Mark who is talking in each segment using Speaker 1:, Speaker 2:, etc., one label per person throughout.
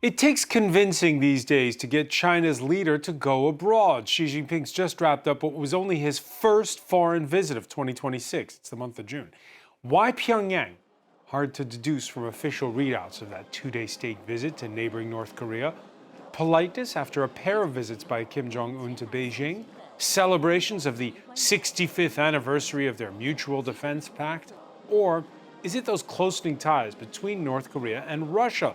Speaker 1: It takes convincing these days to get China's leader to go abroad. Xi Jinping's just wrapped up what was only his first foreign visit of 2026. It's the month of June. Why Pyongyang? Hard to deduce from official readouts of that two-day state visit to neighboring North Korea. Politeness after a pair of visits by Kim Jong Un to Beijing. Celebrations of the 65th anniversary of their mutual defense pact. Or is it those close-knit ties between North Korea and Russia?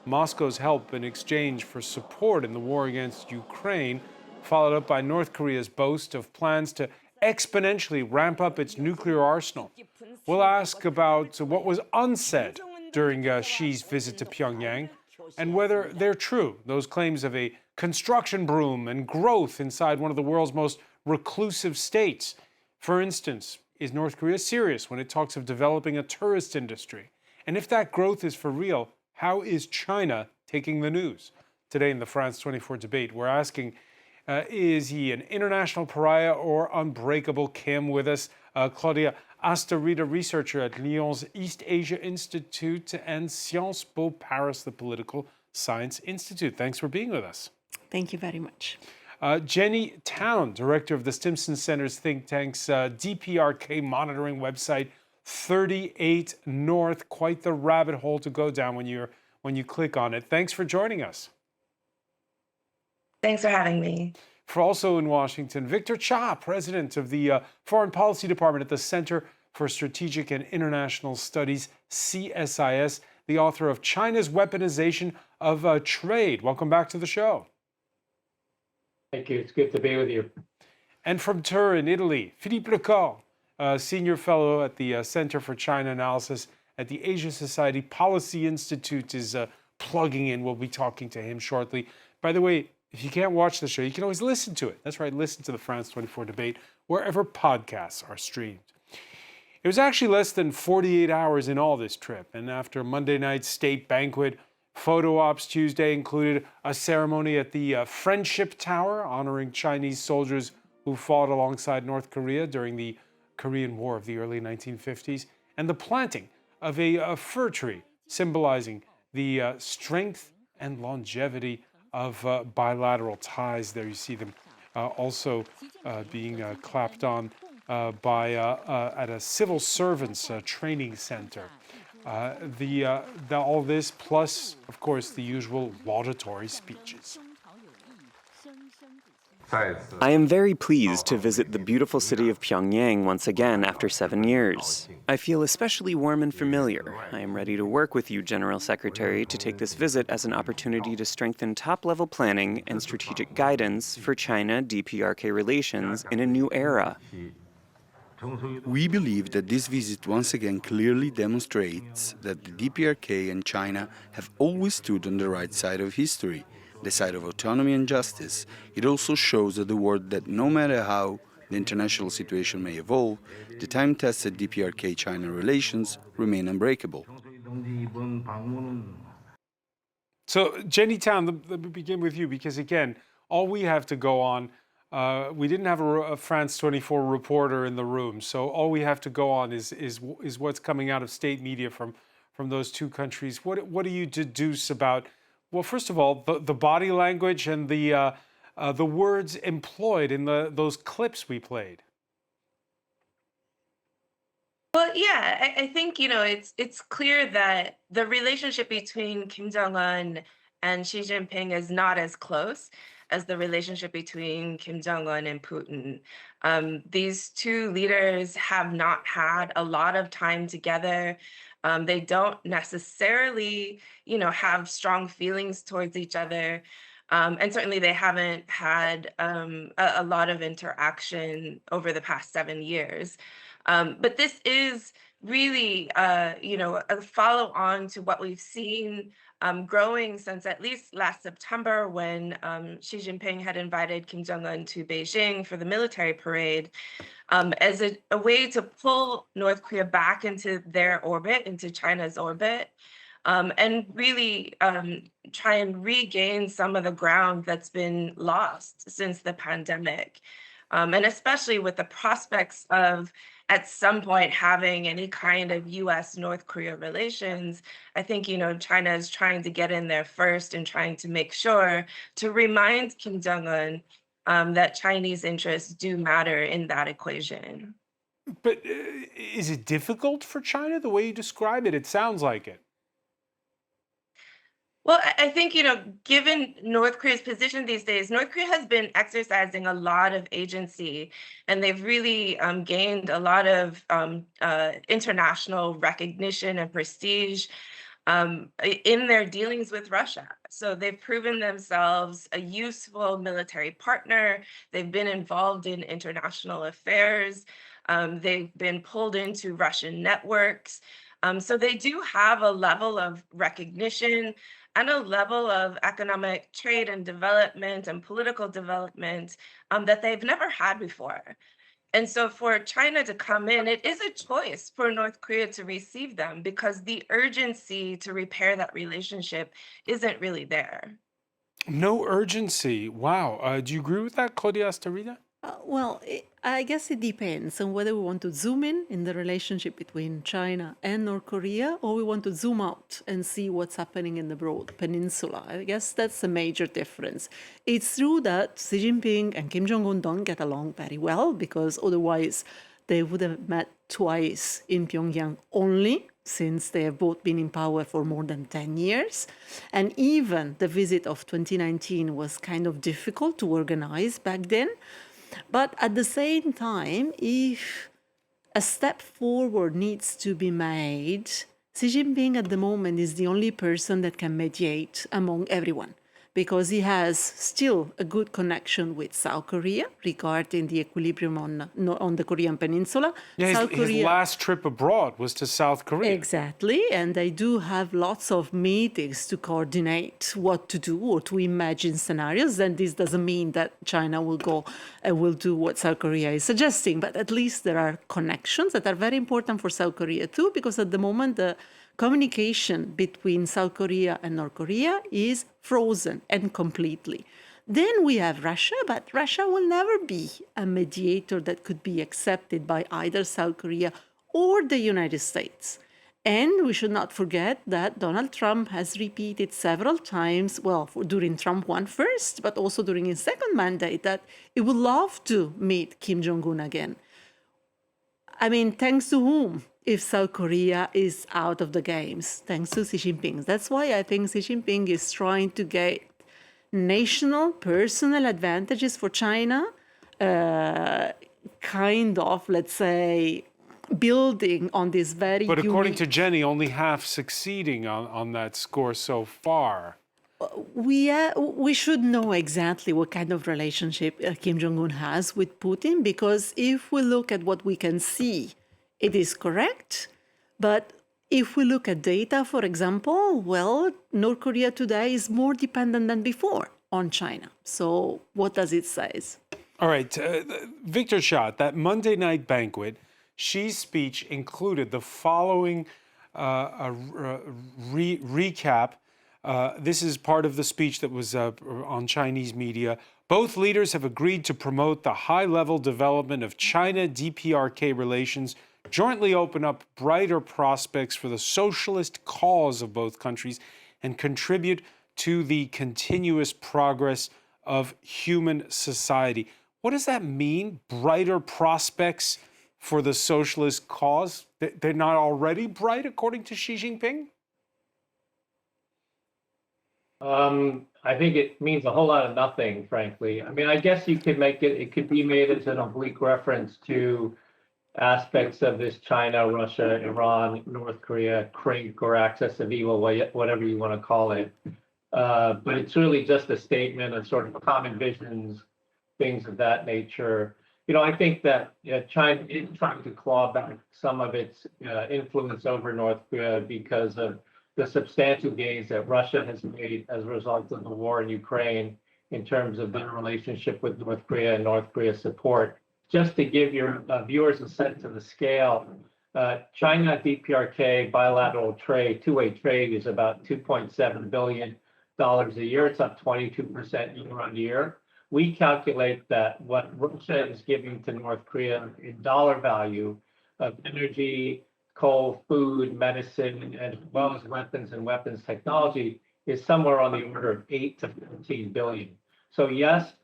Speaker 1: Moscow's help in exchange for support in the war against Ukraine, followed up by North Korea's boast of plans to exponentially ramp up its nuclear arsenal. We'll ask about what was unsaid during Xi's visit to Pyongyang and whether they're true, those claims of a construction boom and growth inside one of the world's most reclusive states. For instance, is North Korea serious when it talks of developing a tourist industry? And if that growth is for real, how is China taking the news? Today in the France 24 debate, we're asking, is he an international pariah or Unbreakable Kim? With us, Claudia Astarita, researcher at Lyon's East Asia Institute and Sciences Po Paris, the Political Science Institute. Thanks for being with us.
Speaker 2: Thank you very much.
Speaker 1: Jenny Town, director of the Stimson Center's think tank's DPRK monitoring website, 38 North, quite the rabbit hole to go down when you click on it. Thanks for joining us.
Speaker 3: Thanks for having me.
Speaker 1: For also in Washington, Victor Cha, president of the Foreign Policy Department at the Center for Strategic and International Studies, CSIS, the author of China's Weaponization of Trade. Welcome back to the show.
Speaker 4: Thank you. It's good to be with you.
Speaker 1: And from Turin, Italy, Philippe Lecoq, senior fellow at the Center for China Analysis at the Asia Society Policy Institute, is plugging in. We'll be talking to him shortly. By the way, if you can't watch the show, you can always listen to it. That's right, listen to the France 24 debate wherever podcasts are streamed. It was actually less than 48 hours in all, this trip. And after Monday night's state banquet, photo ops Tuesday included a ceremony at the Friendship Tower honoring Chinese soldiers who fought alongside North Korea during the Korean War of the early 1950s, and the planting of a fir tree symbolizing the strength and longevity of bilateral ties. There you see them also being clapped on by at a civil servants training center. All this plus, of course, the usual laudatory speeches.
Speaker 5: I am very pleased to visit the beautiful city of Pyongyang once again after 7 years. I feel especially warm and familiar. I am ready to work with you, General Secretary, to take this visit as an opportunity to strengthen top-level planning and strategic guidance for China-DPRK relations in a new era.
Speaker 6: We believe that this visit once again clearly demonstrates that the DPRK and China have always stood on the right side of history, the side of autonomy and justice. It also shows the world that no matter how the international situation may evolve, the time-tested DPRK-China relations remain unbreakable.
Speaker 1: So, Jenny Town, let me begin with you, because again, all we have to go on, we didn't have a France 24 reporter in the room, so all we have to go on is what's coming out of state media from those two countries. What do you deduce about, well, first of all, the body language and the words employed in those clips we played?
Speaker 3: Well, yeah, I think, it's clear that the relationship between Kim Jong Un and Xi Jinping is not as close as the relationship between Kim Jong Un and Putin. These two leaders have not had a lot of time together. They don't necessarily, have strong feelings towards each other. And certainly they haven't had a lot of interaction over the past 7 years. But this is really, a follow-on to what we've seen growing since at least last September, when Xi Jinping had invited Kim Jong Un to Beijing for the military parade, as a way to pull North Korea back into their orbit, into China's orbit, and really try and regain some of the ground that's been lost since the pandemic. And especially with the prospects of at some point having any kind of US-North Korea relations. I think, China is trying to get in there first and trying to make sure to remind Kim Jong Un that Chinese interests do matter in that equation.
Speaker 1: But is it difficult for China the way you describe it? It sounds like it.
Speaker 3: Well, I think, given North Korea's position these days, North Korea has been exercising a lot of agency, and they've really gained a lot of international recognition and prestige in their dealings with Russia. So they've proven themselves a useful military partner. They've been involved in international affairs. They've been pulled into Russian networks. So they do have a level of recognition and a level of economic trade and development and political development that they've never had before. And so for China to come in, it is a choice for North Korea to receive them because the urgency to repair that relationship isn't really there.
Speaker 1: No urgency. Wow. Do you agree with that, Claudia Astarida?
Speaker 2: I guess it depends on whether we want to zoom in the relationship between China and North Korea, or we want to zoom out and see what's happening in the broad peninsula. I guess that's a major difference. It's true that Xi Jinping and Kim Jong Un don't get along very well, because otherwise they would have met twice in Pyongyang only, since they have both been in power for more than 10 years. And even the visit of 2019 was kind of difficult to organize back then. But at the same time, if a step forward needs to be made, Xi Jinping at the moment is the only person that can mediate among everyone, because he has still a good connection with South Korea regarding the equilibrium on the Korean peninsula.
Speaker 1: Yeah, his last trip abroad was to South Korea.
Speaker 2: Exactly, and they do have lots of meetings to coordinate what to do or to imagine scenarios. And this doesn't mean that China will go and will do what South Korea is suggesting, but at least there are connections that are very important for South Korea too, because at the moment the communication between South Korea and North Korea is frozen and completely. Then we have Russia, but Russia will never be a mediator that could be accepted by either South Korea or the United States. And we should not forget that Donald Trump has repeated several times, during Trump 1 first, but also during his second mandate, that he would love to meet Kim Jong Un again. I mean, thanks to whom? If South Korea is out of the games, thanks to Xi Jinping. That's why I think Xi Jinping is trying to get national, personal advantages for China, kind of, let's say, building on this very
Speaker 1: But according
Speaker 2: unique...
Speaker 1: to Jenny, only half succeeding on that score so far.
Speaker 2: We should know exactly what kind of relationship Kim Jong Un has with Putin, because if we look at what we can see, it is correct. But if we look at data, for example, North Korea today is more dependent than before on China. So what does it say?
Speaker 1: All right, Victor Schott, that Monday night banquet, Xi's speech included the following recap. This is part of the speech that was on Chinese media. Both leaders have agreed to promote the high-level development of China-DPRK relations, jointly open up brighter prospects for the socialist cause of both countries, and contribute to the continuous progress of human society. What does that mean, brighter prospects for the socialist cause? They're not already bright, according to Xi Jinping?
Speaker 4: I think it means a whole lot of nothing, frankly. I mean, I guess you could make it could be made as an oblique reference to aspects of this China, Russia, Iran, North Korea crink or axis of evil, whatever you want to call it. But it's really just a statement of sort of common visions, things of that nature. I think that China is trying to claw back some of its influence over North Korea because of the substantial gains that Russia has made as a result of the war in Ukraine in terms of their relationship with North Korea and North Korea's support. Just to give your viewers a sense of the scale, China DPRK bilateral trade, two-way trade, is about $2.7 billion a year. It's up 22% year on year. We calculate that what Russia is giving to North Korea in dollar value of energy, coal, food, medicine, as well as weapons and weapons technology is somewhere on the order of 8 to 14 billion. So yes,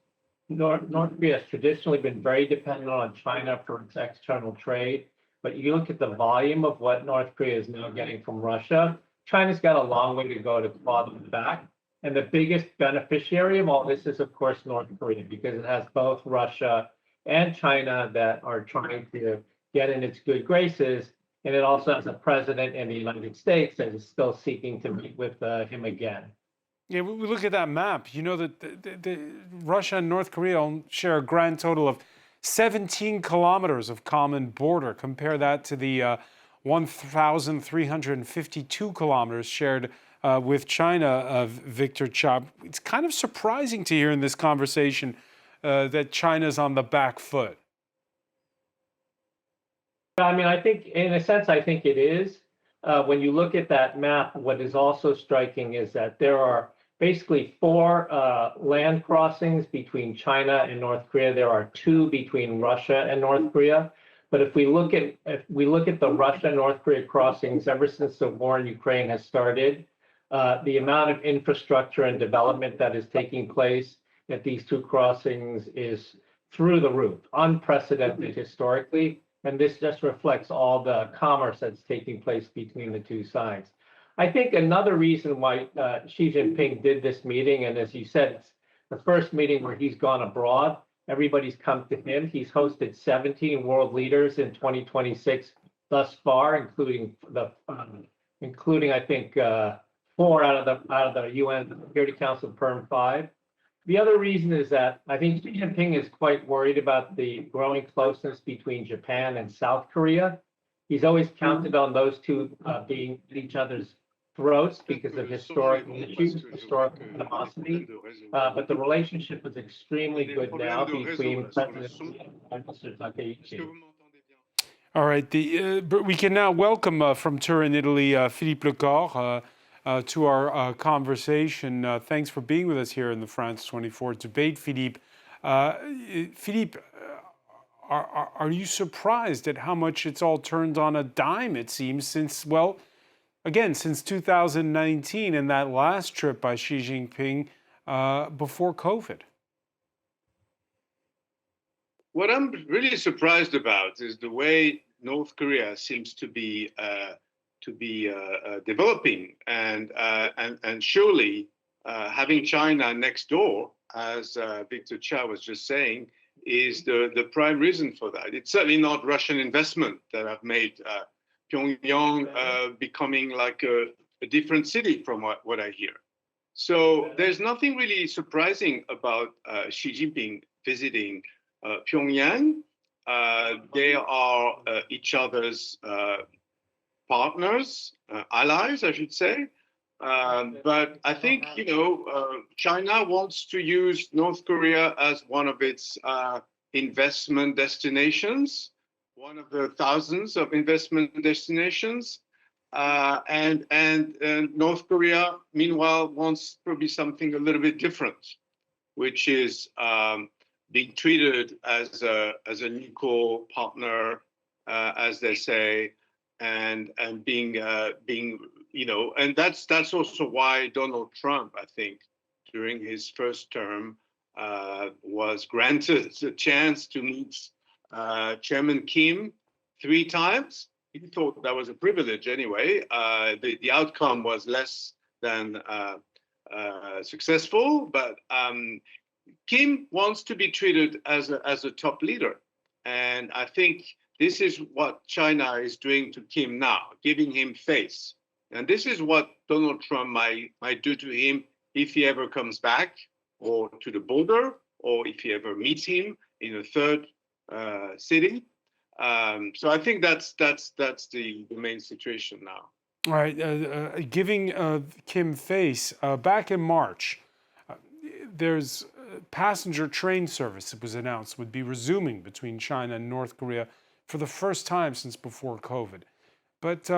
Speaker 4: North Korea has traditionally been very dependent on China for its external trade. But you look at the volume of what North Korea is now getting from Russia, China's got a long way to go to claw them back. And the biggest beneficiary of all this is, of course, North Korea, because it has both Russia and China that are trying to get in its good graces. And it also has a president in the United States that is still seeking to meet with him again.
Speaker 1: Yeah, we look at that map. You know that Russia and North Korea share a grand total of 17 kilometers of common border. Compare that to the 1,352 kilometers shared with China, Victor Cha. It's kind of surprising to hear in this conversation that China's on the back foot.
Speaker 4: I mean, I think, in a sense, I think it is. When you look at that map, what is also striking is that there are basically 4 land crossings between China and North Korea. There are 2 between Russia and North Korea. But if we look at the Russia-North Korea crossings ever since the war in Ukraine has started, the amount of infrastructure and development that is taking place at these 2 crossings is through the roof, unprecedented historically. And this just reflects all the commerce that's taking place between the 2 sides. I think another reason why Xi Jinping did this meeting, and as you said, it's the first meeting where he's gone abroad. Everybody's come to him. He's hosted 17 world leaders in 2026 thus far, including I think 4 out of the UN Security Council Perm 5. The other reason is that I think Xi Jinping is quite worried about the growing closeness between Japan and South Korea. He's always counted on those 2 being at each other's throats because of historical issues, historical animosity. But the relationship is extremely good now between President Xi and Mr. Takeuchi.
Speaker 1: All right, we can now welcome from Turin, Italy, Philippe Lecor to our conversation. Thanks for being with us here in the France 24 debate, Philippe. Philippe, are you surprised at how much it's all turned on a dime, it seems, since 2019 and that last trip by Xi Jinping before COVID?
Speaker 7: What I'm really surprised about is the way North Korea seems to be developing, and surely having China next door, as Victor Cha was just saying, is the prime reason for that. It's certainly not Russian investment that have made Pyongyang becoming like a different city from what I hear. So there's nothing really surprising about Xi Jinping visiting Pyongyang. They are each other's partners, allies, I should say. But I think, China wants to use North Korea as one of its investment destinations, one of the thousands of investment destinations. And North Korea, meanwhile, wants probably something a little bit different, which is being treated as an equal partner, as they say, and being and that's also why Donald Trump, I think, during his first term, was granted the chance to meet Chairman Kim 3 times. He thought that was a privilege anyway. The outcome was less than successful, but Kim wants to be treated as a top leader, and I think this is what China is doing to Kim now, giving him face. And this is what Donald Trump might do to him if he ever comes back, or to the border, or if he ever meets him in a third city. So I think that's the main situation now.
Speaker 1: All right, giving Kim face, back in March, there's passenger train service, it was announced, would be resuming between China and North Korea for the first time since before COVID. But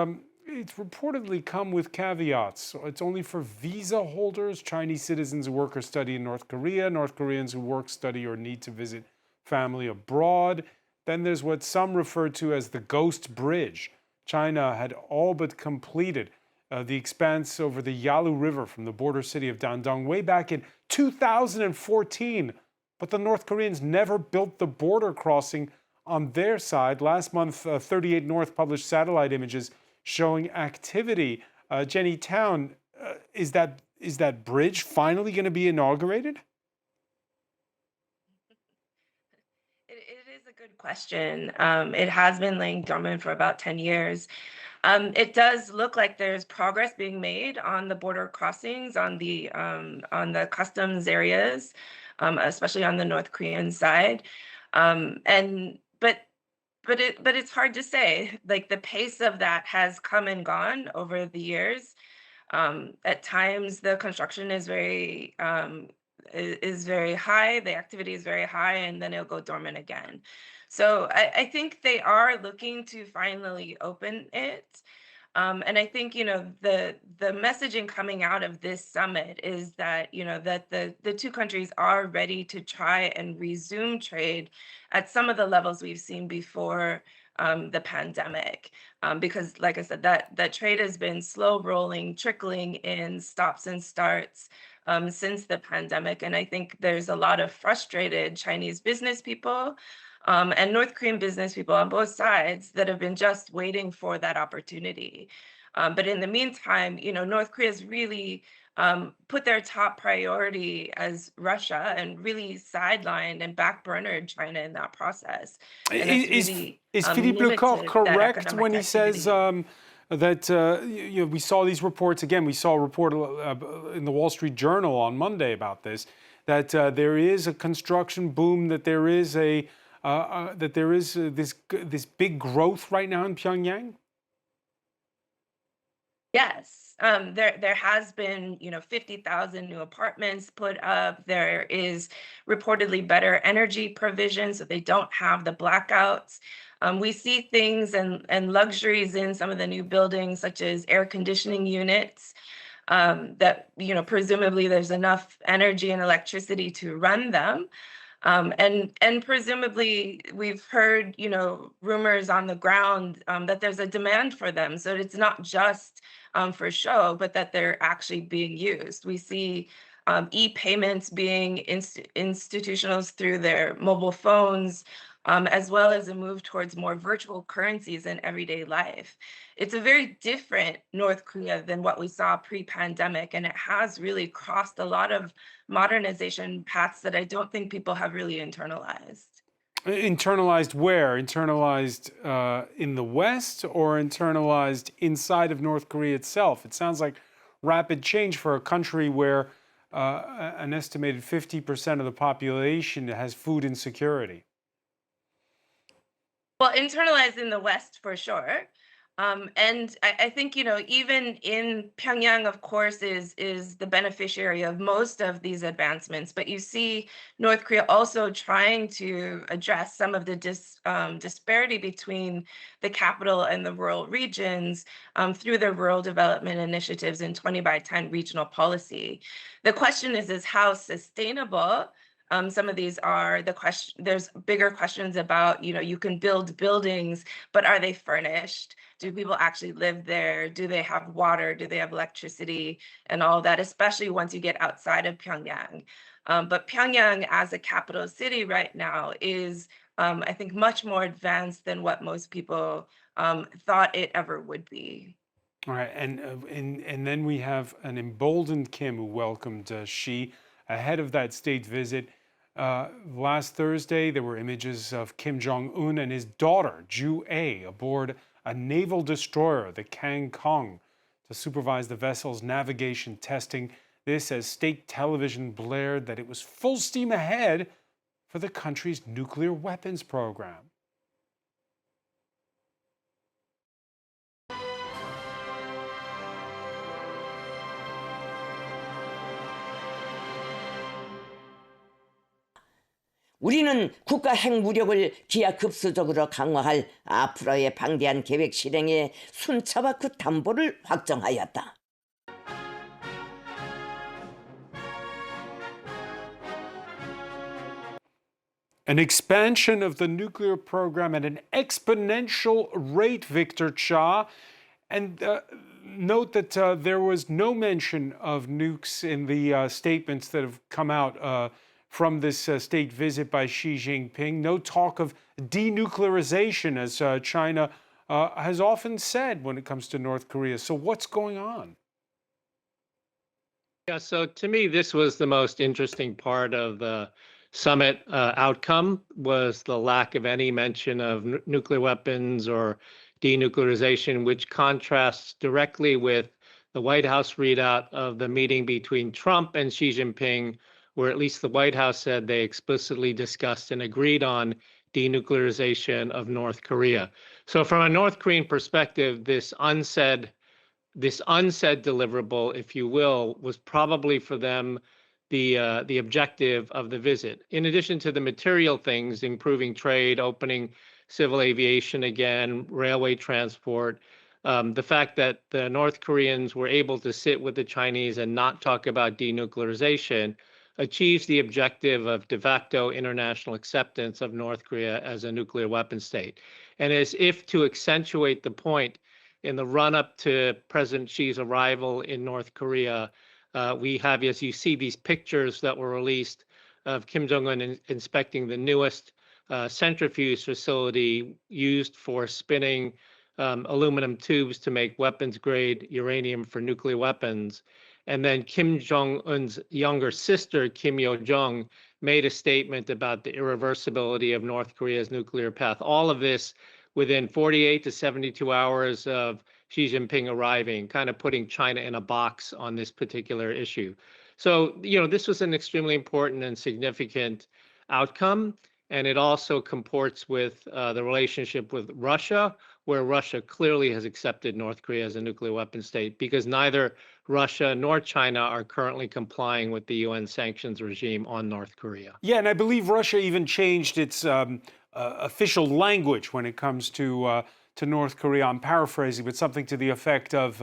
Speaker 1: it's reportedly come with caveats. So it's only for visa holders, Chinese citizens who work or study in North Korea, North Koreans who work, study, or need to visit family abroad. Then there's what some refer to as the ghost bridge. China had all but completed the expanse over the Yalu River from the border city of Dandong way back in 2014. But the North Koreans never built the border crossing on their side. Last month, 38 North published satellite images showing activity. Jenny Town, is that bridge finally going to be inaugurated?
Speaker 3: It is a good question. It has been laying dormant for about 10 years. It does look like there's progress being made on the border crossings, on the customs areas, especially on the North Korean side. And but it's hard to say. Like the pace of that has come and gone over the years. At times, the construction is very high. The activity is very high, and then it'll go dormant again. So I think they are looking to finally open it. And I think the messaging coming out of this summit is that that the two countries are ready to try and resume trade at some of the levels we've seen before the pandemic, because like I said, that trade has been slow rolling, trickling in stops and starts since the pandemic, and I think there's a lot of frustrated Chinese business people and North Korean business people on both sides that have been just waiting for that opportunity. But in the meantime, North Korea's really put their top priority as Russia and really sidelined and backburnered China in that process. And that's really
Speaker 1: Is Philippe Lecoq
Speaker 3: limited that
Speaker 1: correct
Speaker 3: economic
Speaker 1: when he says
Speaker 3: activity.
Speaker 1: that we saw these reports again? We saw a report in the Wall Street Journal on Monday about this, that there is a construction boom, that there is this big growth right now in Pyongyang.
Speaker 3: Yes, there has been 50,000 new apartments put up. There is reportedly better energy provision, so they don't have the blackouts. We see things and luxuries in some of the new buildings, such as air conditioning units, that presumably there's enough energy and electricity to run them. And presumably we've heard rumors on the ground that there's a demand for them, so it's not just for show, but that they're actually being used. We see e-payments being institutionalized through their mobile phones, as well as a move towards more virtual currencies in everyday life. It's a very different North Korea than what we saw pre-pandemic, and it has really crossed a lot of modernization paths that I don't think people have really internalized.
Speaker 1: Internalized where? Internalized in the West, or internalized inside of North Korea itself? It sounds like rapid change for a country where an estimated 50% of the population has food insecurity.
Speaker 3: Well, internalized in the West for sure. And I think, even in Pyongyang, of course, is the beneficiary of most of these advancements. But you see North Korea also trying to address some of the disparity between the capital and the rural regions through their rural development initiatives and 20 by 10 regional policy. The question is how sustainable some of these are. There's bigger questions about, you can build buildings, but are they furnished? Do people actually live there? Do they have water? Do they have electricity and all that, especially once you get outside of Pyongyang? But Pyongyang as a capital city right now is, I think, much more advanced than what most people thought it ever would be.
Speaker 1: All right, and then we have an emboldened Kim who welcomed Xi ahead of that state visit. Last Thursday, there were images of Kim Jong Un and his daughter, Ju A, aboard a naval destroyer, the Kang Kong, to supervise the vessel's navigation testing. This as state television blared that it was full steam ahead for the country's nuclear weapons program.
Speaker 8: 우리는 국가 핵무력을 기하급수적으로 강화할 앞으로의 방대한 계획 실행에 순차와 그 담보를 확정하였다.
Speaker 1: An expansion of the nuclear program at an exponential rate, Victor Cha. And note that there was no mention of nukes in the statements that have come out from this state visit by Xi Jinping. No talk of denuclearization, as China has often said when it comes to North Korea. So what's going on?
Speaker 4: Yeah, so to me, this was the most interesting part of the summit outcome, was the lack of any mention of nuclear weapons or denuclearization, which contrasts directly with the White House readout of the meeting between Trump and Xi Jinping, where at least the White House said they explicitly discussed and agreed on denuclearization of North Korea. So from a North Korean perspective, this unsaid deliverable, if you will, was probably for them the objective of the visit. In addition to the material things, improving trade, opening civil aviation again, railway transport, the fact that the North Koreans were able to sit with the Chinese and not talk about denuclearization achieves the objective of de facto international acceptance of North Korea as a nuclear weapon state. And as if to accentuate the point, in the run-up to President Xi's arrival in North Korea, we have, as you see, these pictures that were released of Kim Jong Un inspecting the newest centrifuge facility used for spinning aluminum tubes to make weapons-grade uranium for nuclear weapons. And then Kim Jong Un's younger sister, Kim Yo Jong, made a statement about the irreversibility of North Korea's nuclear path. All of this within 48 to 72 hours of Xi Jinping arriving, kind of putting China in a box on this particular issue. So, this was an extremely important and significant outcome. And it also comports with the relationship with Russia, where Russia clearly has accepted North Korea as a nuclear weapon state, because neither Russia nor China are currently complying with the UN sanctions regime on North Korea.
Speaker 1: Yeah, and I believe Russia even changed its official language when it comes to North Korea. I'm paraphrasing, but something to the effect of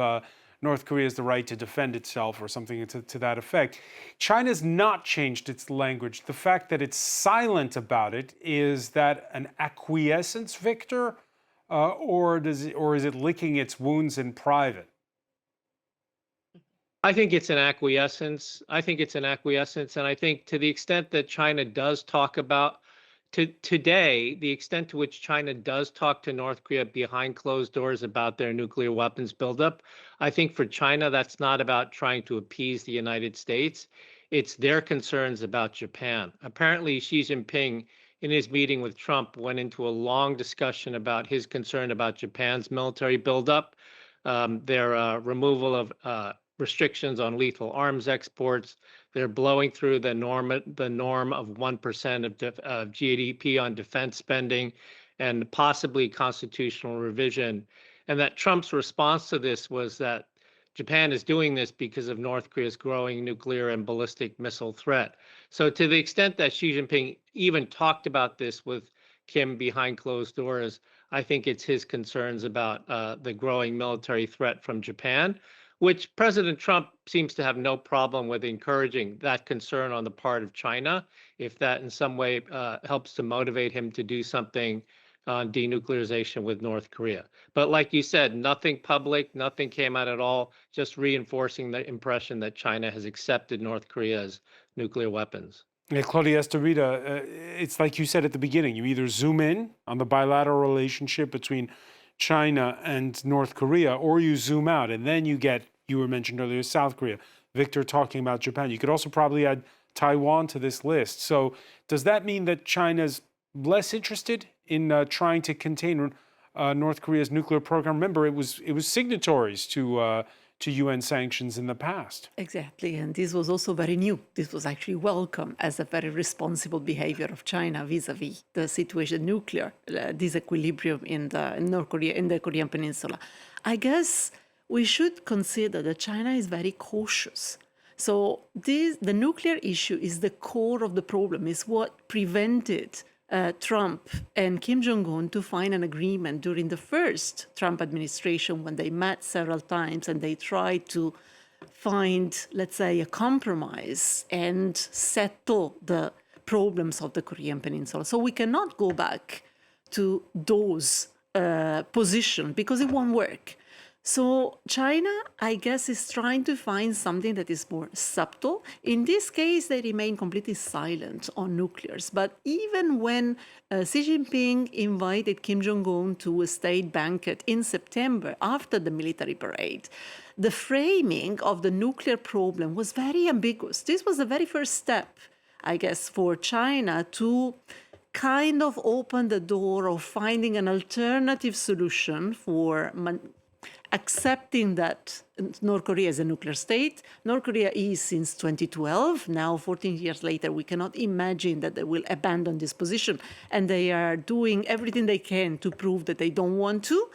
Speaker 1: North Korea has the right to defend itself, or something to that effect. China's not changed its language. The fact that it's silent about it, is that an acquiescence, Victor, or is it licking its wounds in private?
Speaker 4: I think it's an acquiescence. And I think to the extent that China does talk about today, the extent to which China does talk to North Korea behind closed doors about their nuclear weapons buildup, I think for China, that's not about trying to appease the United States. It's their concerns about Japan. Apparently, Xi Jinping, in his meeting with Trump, went into a long discussion about his concern about Japan's military buildup, their removal of restrictions on lethal arms exports. They're blowing through the norm of 1% of GDP on defense spending, and possibly constitutional revision. And that Trump's response to this was that Japan is doing this because of North Korea's growing nuclear and ballistic missile threat. So to the extent that Xi Jinping even talked about this with Kim behind closed doors, I think it's his concerns about the growing military threat from Japan, which President Trump seems to have no problem with encouraging that concern on the part of China, if that in some way helps to motivate him to do something on denuclearization with North Korea. But like you said, nothing public, nothing came out at all, just reinforcing the impression that China has accepted North Korea's nuclear weapons.
Speaker 1: Yeah, Claudia Estarita, it's like you said at the beginning, you either zoom in on the bilateral relationship between China and North Korea, or you zoom out, and then you get, you were mentioned earlier, South Korea. Victor talking about Japan. You could also probably add Taiwan to this list. So does that mean that China's less interested in trying to contain North Korea's nuclear program? Remember, it was signatories to UN sanctions in the past.
Speaker 2: Exactly, and this was also very new. This was actually welcome as a very responsible behavior of China vis-a-vis the situation, nuclear disequilibrium in North Korea, in the Korean Peninsula. I guess we should consider that China is very cautious. So the nuclear issue is the core of the problem, is what prevented Trump and Kim Jong Un to find an agreement during the first Trump administration, when they met several times and they tried to find, let's say, a compromise and settle the problems of the Korean Peninsula. So we cannot go back to those positions because it won't work. So China, I guess, is trying to find something that is more subtle. In this case, they remain completely silent on nuclears. But even when Xi Jinping invited Kim Jong Un to a state banquet in September after the military parade, the framing of the nuclear problem was very ambiguous. This was the very first step, I guess, for China to kind of open the door of finding an alternative solution for accepting that North Korea is a nuclear state. North Korea is since 2012. Now, 14 years later, we cannot imagine that they will abandon this position. And they are doing everything they can to prove that they don't want to.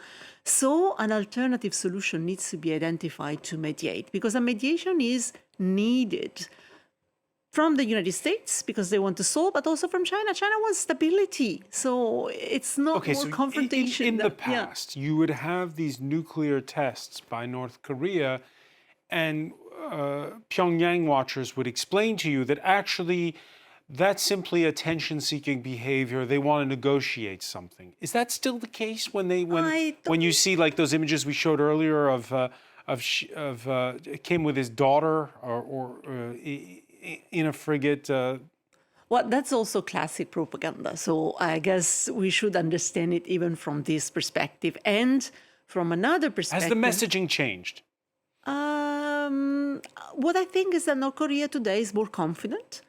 Speaker 2: So an alternative solution needs to be identified to mediate, because a mediation is needed from the United States because they want to solve, but also from China. China wants stability. So it's not more confrontation.
Speaker 1: In the past, you would have these nuclear tests by North Korea, and Pyongyang watchers would explain to you that actually that's simply attention-seeking behavior. They want to negotiate something. Is that still the case when you see like those images we showed earlier of Kim with his daughter or in a frigate?
Speaker 2: Well, that's also classic propaganda. So I guess we should understand it even from this perspective. And from another perspective...
Speaker 1: Has the messaging changed?
Speaker 2: What I think is that North Korea today is more confident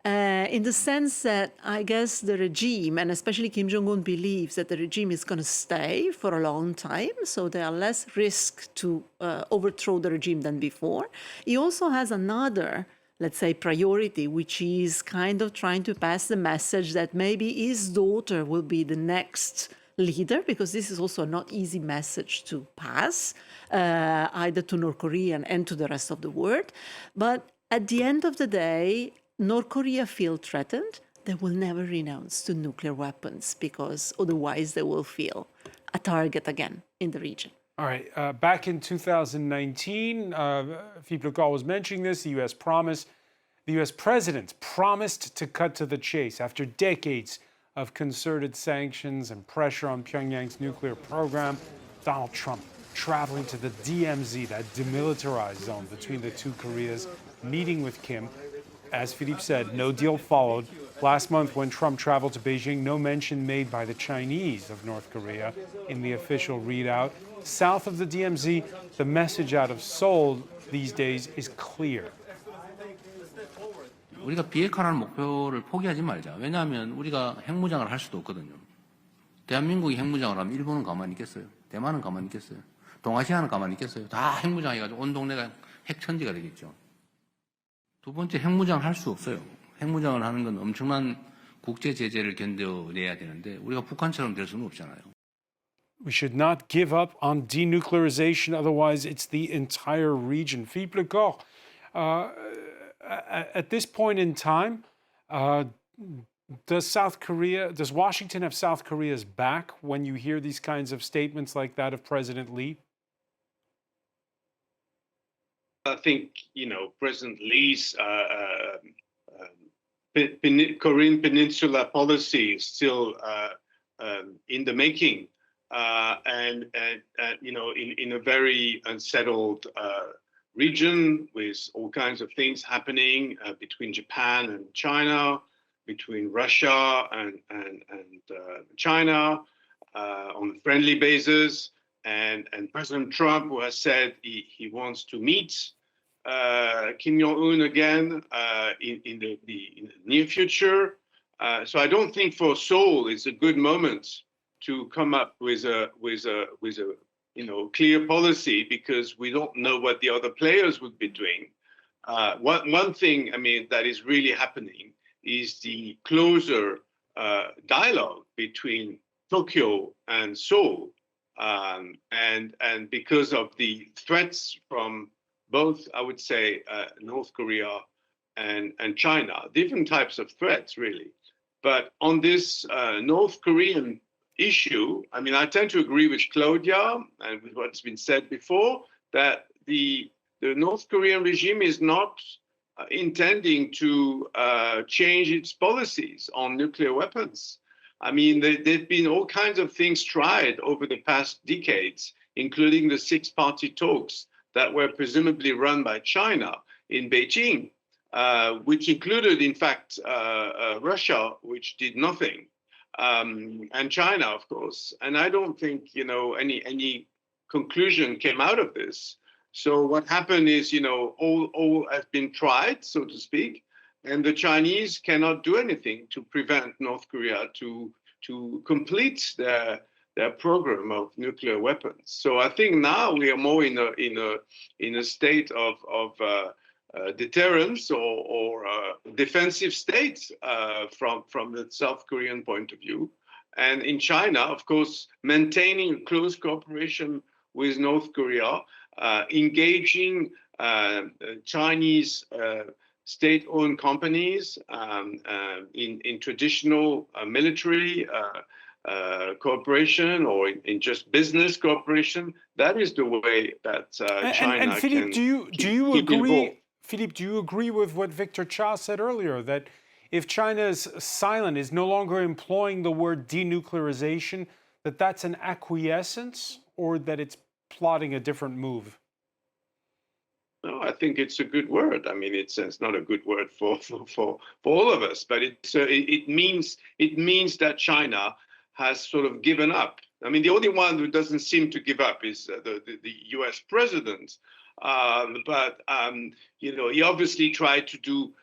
Speaker 2: in the sense that I guess the regime, and especially Kim Jong Un, believes that the regime is going to stay for a long time. So there are less risks to overthrow the regime than before. He also has another, let's say, priority, which is kind of trying to pass the message that maybe his daughter will be the next leader, because this is also a not easy message to pass, either to North Korea and to the rest of the world. But at the end of the day, North Korea feel threatened. They will never renounce to nuclear weapons, because otherwise they will feel a target again in the region.
Speaker 1: All right. Back in 2019, Philippe Legault was mentioning this. The U.S. president promised to cut to the chase after decades of concerted sanctions and pressure on Pyongyang's nuclear program. Donald Trump traveling to the DMZ, that demilitarized zone between the two Koreas, meeting with Kim. As Philippe said, no deal followed. Last month, when Trump traveled to Beijing, no mention made by the Chinese of North Korea in the official readout. South of the DMZ, the message out of Seoul these days is clear.
Speaker 9: 우리가 비핵화라는 목표를 포기하지 말자. 왜냐하면 우리가 핵무장을 할 수도 없거든요. 대한민국이 핵무장을 하면 일본은 가만히 있겠어요? 대만은 가만히 있겠어요? 동아시아는 가만히 있겠어요? 다 핵무장해가지고 온 동네가 핵천지가 되겠죠. 두 번째, 핵무장을 할 수 없어요. 핵무장을 하는 건 엄청난 국제 제재를 견뎌내야 되는데 우리가 북한처럼 될 수는 없잖아요.
Speaker 1: We should not give up on denuclearization, otherwise it's the entire region. Philippe Legault, at this point in time, does Washington have South Korea's back when you hear these kinds of statements like that of President Lee?
Speaker 7: I think, President Lee's Korean Peninsula policy is still in the making, and in a very unsettled region with all kinds of things happening between Japan and China, between Russia and China on a friendly basis, and President Trump, who has said he wants to meet Kim Jong Un again in the near future. So I don't think for Seoul it's a good moment to come up with a clear policy, because we don't know what the other players would be doing. One thing, that is really happening is the closer dialogue between Tokyo and Seoul, and because of the threats from both, I would say, North Korea and China, different types of threats, really. But on this North Korean issue, I tend to agree with Claudia and with what's been said before, that the North Korean regime is not intending to change its policies on nuclear weapons. I mean, there've been all kinds of things tried over the past decades, including the six-party talks that were presumably run by China in Beijing, which included, in fact, Russia, which did nothing, and China, of course. And I don't think, any conclusion came out of this. So what happened is, all has been tried, so to speak, and the Chinese cannot do anything to prevent North Korea to complete their program of nuclear weapons. So I think now we are more in a state of deterrence or defensive state from the South Korean point of view, and in China, of course, maintaining close cooperation with North Korea, engaging Chinese state-owned companies in traditional military cooperation or in just business cooperation. That is the way that China
Speaker 1: and Philippe,
Speaker 7: can
Speaker 1: do you
Speaker 7: keep
Speaker 1: agree?
Speaker 7: involved.
Speaker 1: Philippe, do you agree with what Victor Cha said earlier, that if China's silent, is no longer employing the word denuclearization, that's an acquiescence, or that it's plotting a different move?
Speaker 7: No, I think it's a good word. I mean, it's not a good word for all of us, but it means that China has sort of given up. I mean, the only one who doesn't seem to give up is the U.S. president. But he obviously tried to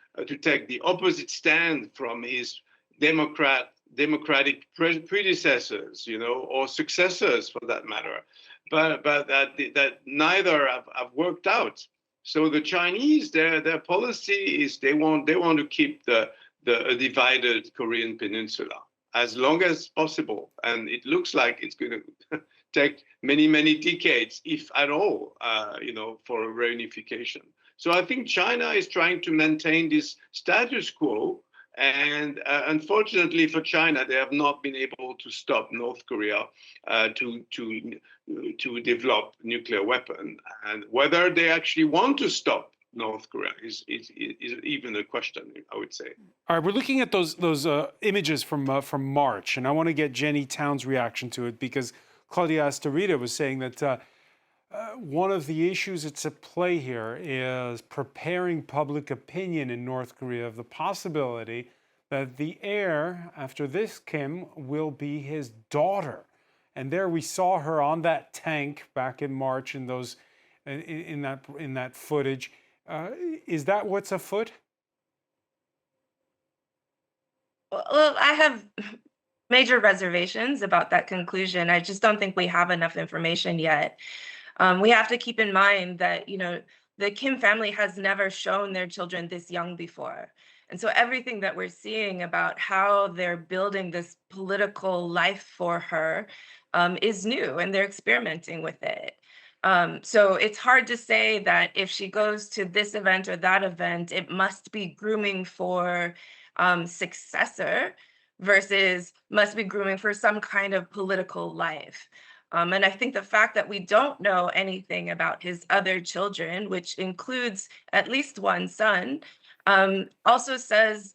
Speaker 7: take the opposite stand from his democratic predecessors, or successors for that matter. But that neither have worked out. So the Chinese, their policy is they want to keep the divided Korean peninsula as long as possible, and it looks like it's going to take many decades, if at all, for a reunification. So I think China is trying to maintain this status quo, and unfortunately for China, they have not been able to stop North Korea to develop nuclear weapon, and whether they actually want to stop North Korea is even a question, I would say.
Speaker 1: All right, we're looking at those images from March, and I want to get Jenny Town's reaction to it, because Claudia Astorita was saying that one of the issues that's at play here is preparing public opinion in North Korea of the possibility that the heir after this Kim will be his daughter. And there we saw her on that tank back in March in that footage. Is that what's afoot?
Speaker 3: Well, I have major reservations about that conclusion. I just don't think we have enough information yet. We have to keep in mind that, the Kim family has never shown their children this young before. And so everything that we're seeing about how they're building this political life for her is new, and they're experimenting with it. So it's hard to say that if she goes to this event or that event, it must be grooming for successor versus must be grooming for some kind of political life. And I think the fact that we don't know anything about his other children, which includes at least one son, also says,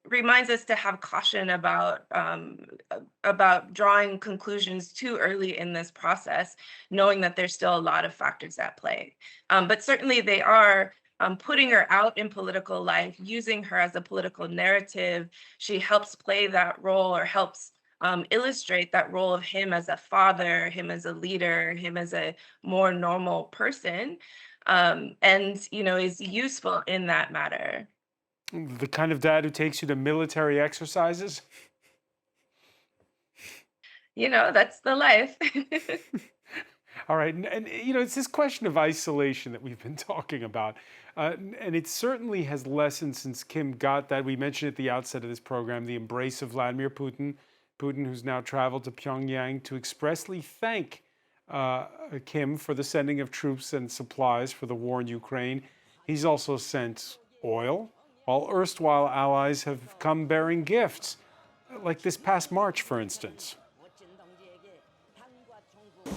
Speaker 3: reminds us to have caution about drawing conclusions too early in this process, knowing that there's still a lot of factors at play. But certainly they are putting her out in political life, using her as a political narrative. She helps play that role, or helps illustrate that role of him as a father, him as a leader, him as a more normal person, and is useful in that matter.
Speaker 1: The kind of dad who takes you to military exercises?
Speaker 3: That's the life.
Speaker 1: All right, and it's this question of isolation that we've been talking about, and it certainly has lessened since Kim got that. We mentioned at the outset of this program the embrace of Vladimir Putin, who's now traveled to Pyongyang to expressly thank Kim for the sending of troops and supplies for the war in Ukraine. He's also sent oil, while erstwhile allies have come bearing gifts, like this past March, for instance.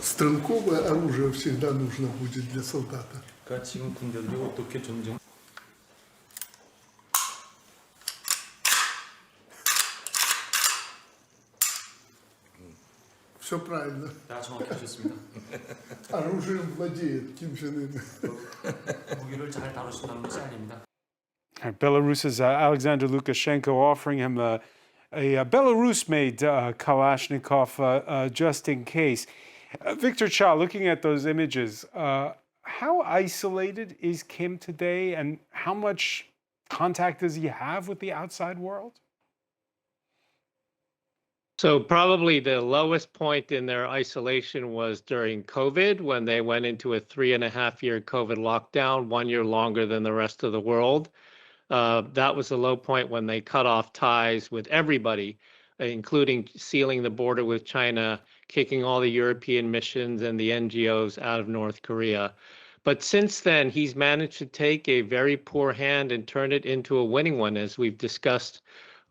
Speaker 10: Стрелковое оружие всегда нужно будет для солдата. Все правильно.
Speaker 11: 다 정확하셨습니다.
Speaker 10: оружием владеет Ким Чен Ын.
Speaker 11: 무기를 잘 다루신다는 것이 아닙니다.
Speaker 1: Belarus's Alexander Lukashenko offering him a Belarus-made Kalashnikov just in case. Victor Cha, looking at those images, how isolated is Kim today, and how much contact does he have with the outside world?
Speaker 4: So probably the lowest point in their isolation was during COVID, when they went into a 3.5-year COVID lockdown, 1 year longer than the rest of the world. That was the low point when they cut off ties with everybody, including sealing the border with China, kicking all the European missions and the NGOs out of North Korea. But since then, he's managed to take a very poor hand and turn it into a winning one, as we've discussed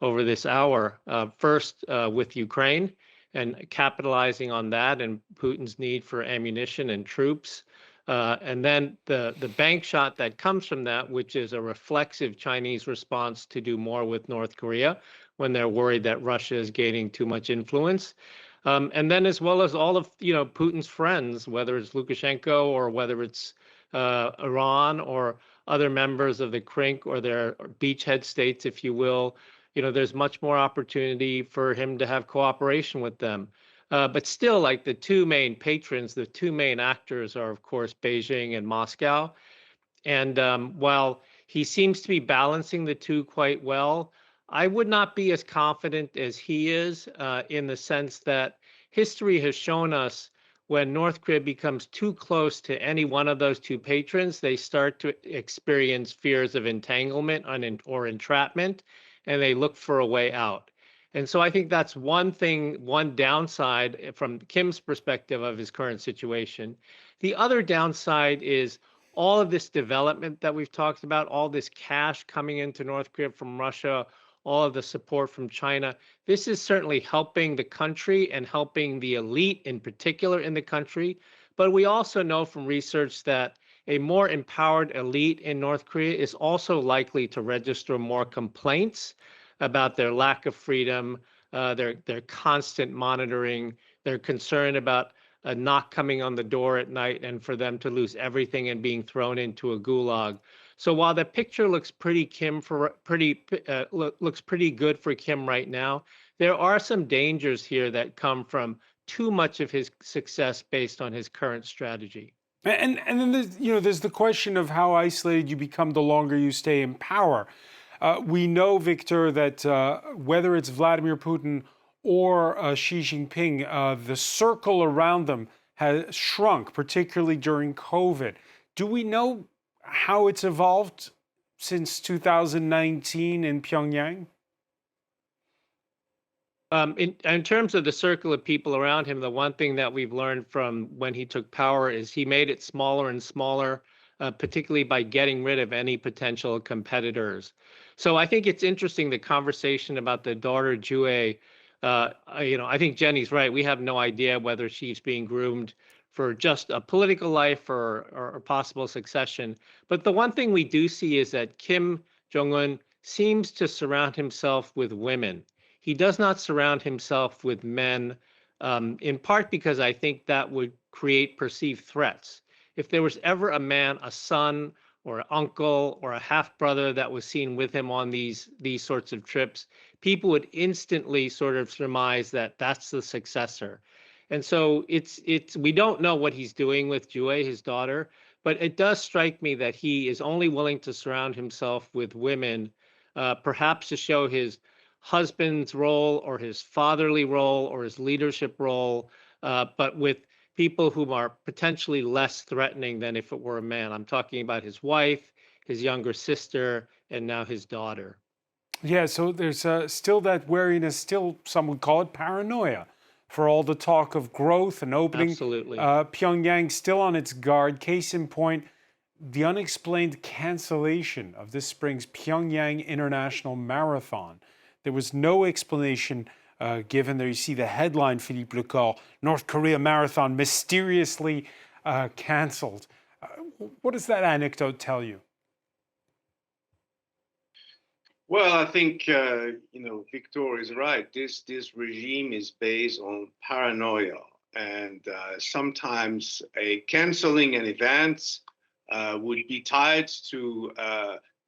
Speaker 4: over this hour. First with Ukraine and capitalizing on that and Putin's need for ammunition and troops. And then the bank shot that comes from that, which is a reflexive Chinese response to do more with North Korea when they're worried that Russia is gaining too much influence. And then as well as all of Putin's friends, whether it's Lukashenko or whether it's Iran or other members of the CRINC or their beachhead states, if you will, there's much more opportunity for him to have cooperation with them. But still, like the two main patrons, the two main actors are, of course, Beijing and Moscow. And while he seems to be balancing the two quite well, I would not be as confident as he is in the sense that history has shown us when North Korea becomes too close to any one of those two patrons, they start to experience fears of entanglement or entrapment, and they look for a way out. And so I think that's one thing, one downside from Kim's perspective of his current situation. The other downside is all of this development that we've talked about, all this cash coming into North Korea from Russia, all of the support from China. This is certainly helping the country and helping the elite in particular in the country. But we also know from research that a more empowered elite in North Korea is also likely to register more complaints about their lack of freedom, their constant monitoring, their concern about a knock coming on the door at night and for them to lose everything and being thrown into a gulag. So while the picture looks pretty good for Kim right now, there are some dangers here that come from too much of his success based on his current strategy.
Speaker 1: And then there's the question of how isolated you become the longer you stay in power. We know, Victor, that whether it's Vladimir Putin or Xi Jinping, the circle around them has shrunk, particularly during COVID. Do we know how it's evolved since 2019 in Pyongyang?
Speaker 4: In terms of the circle of people around him, the one thing that we've learned from when he took power is he made it smaller and smaller, particularly by getting rid of any potential competitors. So I think it's interesting, the conversation about the daughter Jue. I think Jenny's right. We have no idea whether she's being groomed for just a political life or possible succession. But the one thing we do see is that Kim Jong Un seems to surround himself with women. He does not surround himself with men, in part because I think that would create perceived threats. If there was ever a man, a son or an uncle or a half-brother that was seen with him on these sorts of trips, people would instantly sort of surmise that that's the successor. And so we don't know what he's doing with Jue, his daughter, but it does strike me that he is only willing to surround himself with women, perhaps to show his husband's role or his fatherly role or his leadership role, but with people who are potentially less threatening than if it were a man. I'm talking about his wife, his younger sister, and now his daughter.
Speaker 1: Yeah, so there's still that wariness, still some would call it paranoia, for all the talk of growth and opening.
Speaker 4: Absolutely.
Speaker 1: Pyongyang still on its guard. Case in point, the unexplained cancellation of this spring's Pyongyang International Marathon. There was no explanation given. There you see the headline, Philippe Lecor, North Korea Marathon mysteriously canceled. What does that anecdote tell you?
Speaker 7: Well, I think Victor is right. This regime is based on paranoia, and sometimes a canceling an event would be tied to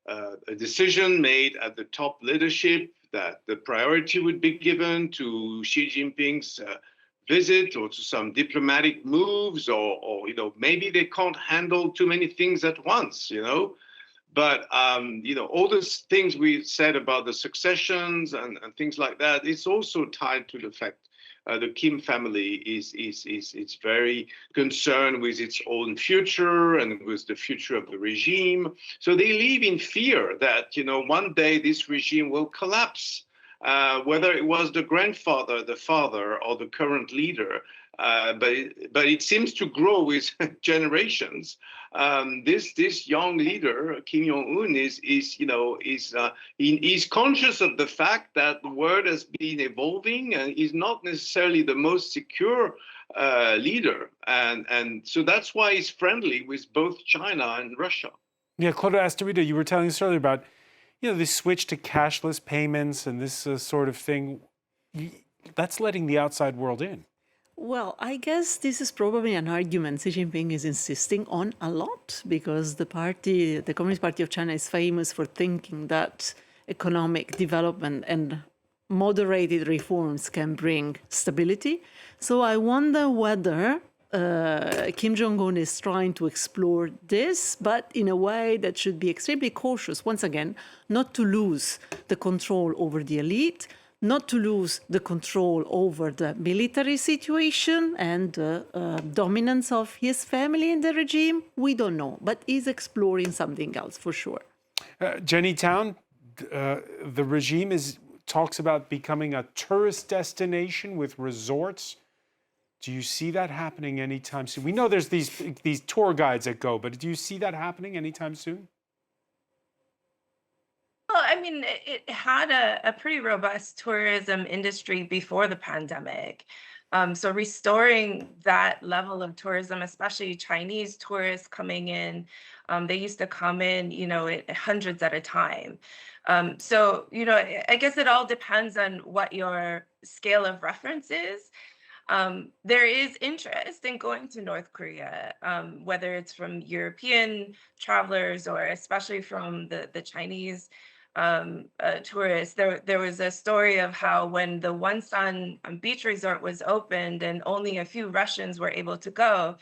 Speaker 7: a decision made at the top leadership that the priority would be given to Xi Jinping's visit or to some diplomatic moves, or maybe they can't handle too many things at once. But all those things we said about the successions and things like that, it's also tied to the fact the Kim family is very concerned with its own future and with the future of the regime. So they live in fear that one day this regime will collapse. Whether it was the grandfather, the father, or the current leader, but it seems to grow with generations. This young leader, Kim Jong Un, is conscious of the fact that the world has been evolving and is not necessarily the most secure leader, and so that's why he's friendly with both China and Russia.
Speaker 1: Yeah, Claudia Astorita, you were telling us earlier about this switch to cashless payments and this sort of thing. That's letting the outside world in.
Speaker 2: Well, I guess this is probably an argument Xi Jinping is insisting on a lot, because the Communist Party of China is famous for thinking that economic development and moderated reforms can bring stability. So I wonder whether Kim Jong Un is trying to explore this, but in a way that should be extremely cautious, once again, not to lose the control over the elite, not to lose the control over the military situation and dominance of his family in the regime. We don't know, but he's exploring something else for sure.
Speaker 1: Jenny Town, the regime talks about becoming a tourist destination with resorts. Do you see that happening anytime soon? We know there's these tour guides that go, but do you see that happening anytime soon?
Speaker 3: Well, I mean, it had a pretty robust tourism industry before the pandemic. So restoring that level of tourism, especially Chinese tourists coming in, they used to come in, hundreds at a time. So, I guess it all depends on what your scale of reference is. There is interest in going to North Korea, whether it's from European travelers or especially from the Chinese tourists. There was a story of how when the Wonsan beach resort was opened and only a few Russians were able to go,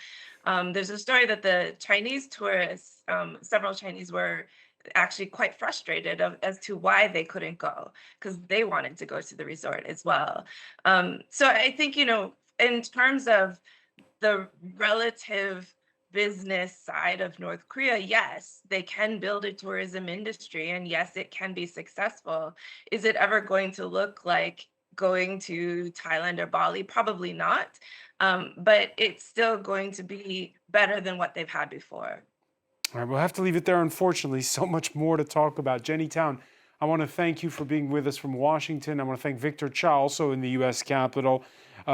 Speaker 3: there's a story that the Chinese tourists, several Chinese, were actually quite frustrated as to why they couldn't go, because they wanted to go to the resort as well. So I think, in terms of the relative business side of North Korea, yes, they can build a tourism industry, and yes, it can be successful. Is it ever going to look like going to Thailand or Bali? Probably not, but it's still going to be better than what they've had before.
Speaker 1: All right, we'll have to leave it there, unfortunately. So much more to talk about. Jenny Town, I want to thank you for being with us from Washington. I want to thank Victor Cha, also in the U.S. Capitol.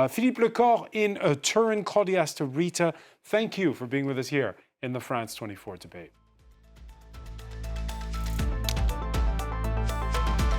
Speaker 1: Philippe Lecor in Turin, Claudia Astorita, thank you for being with us here in the France 24 debate.